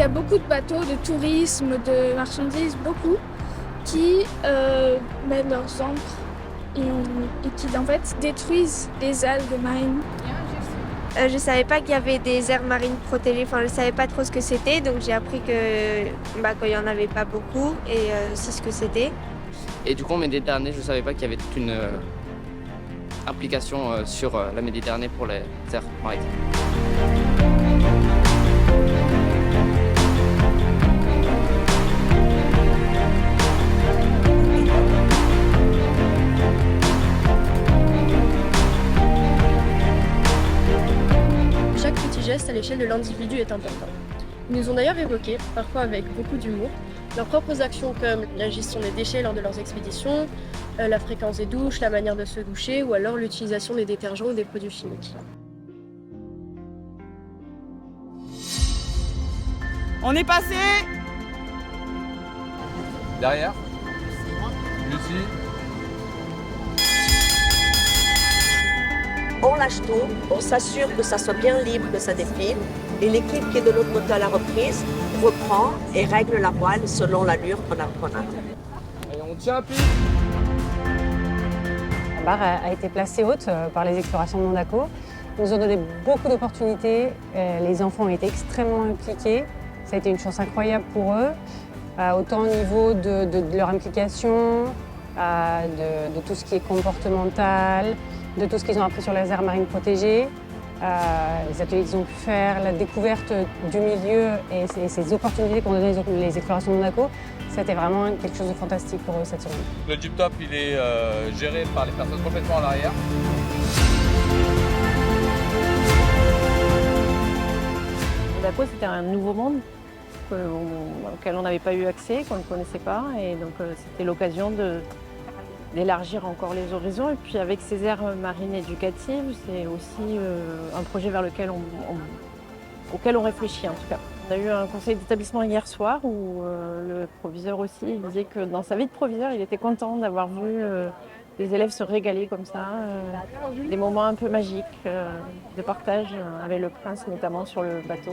a beaucoup de bateaux de tourisme, de marchandises, beaucoup, qui mettent leurs ancres et qui en fait détruisent les algues marines. Je ne savais pas qu'il y avait des aires marines protégées, enfin je ne savais pas trop ce que c'était, donc j'ai appris qu'il n'y en avait pas beaucoup et aussi ce que c'était. Et du coup en Méditerranée, je ne savais pas qu'il y avait toute une implication sur la Méditerranée pour les aires maritimes. Chaque petit geste à l'échelle de l'individu est important. Ils nous ont d'ailleurs évoqué, parfois avec beaucoup d'humour, leurs propres actions comme la gestion des déchets lors de leurs expéditions, la fréquence des douches, la manière de se doucher ou alors l'utilisation des détergents ou des produits chimiques. On est passé. Derrière. Lucie. On lâche tout, on s'assure que ça soit bien libre, que ça défile. Et l'équipe qui est de l'autre côté à la reprise reprend et règle la voile selon l'allure qu'on a. Et on tient pied. La barre a été placée haute par les explorations de Monaco. Ils nous ont donné beaucoup d'opportunités. Les enfants ont été extrêmement impliqués. Ça a été une chance incroyable pour eux, autant au niveau de leur implication, de tout ce qui est comportemental, de tout ce qu'ils ont appris sur les aires marines protégées, les ateliers qu'ils ont pu faire, la découverte du milieu et ces opportunités qu'ont donné les explorations de Monaco. C'était vraiment quelque chose de fantastique pour eux cette semaine. Le tube top, il est géré par les personnes complètement à l'arrière. Monaco, c'était un nouveau monde auquel on n'avait pas eu accès, qu'on ne connaissait pas. Et donc, c'était l'occasion d'élargir encore les horizons. Et puis, avec ces aires marines éducatives, c'est aussi un projet vers lequel auquel on réfléchit, en tout cas. On a eu un conseil d'établissement hier soir où le proviseur aussi il disait que dans sa vie de proviseur, il était content d'avoir vu les élèves se régaler comme ça, des moments un peu magiques de partage avec le prince, notamment sur le bateau.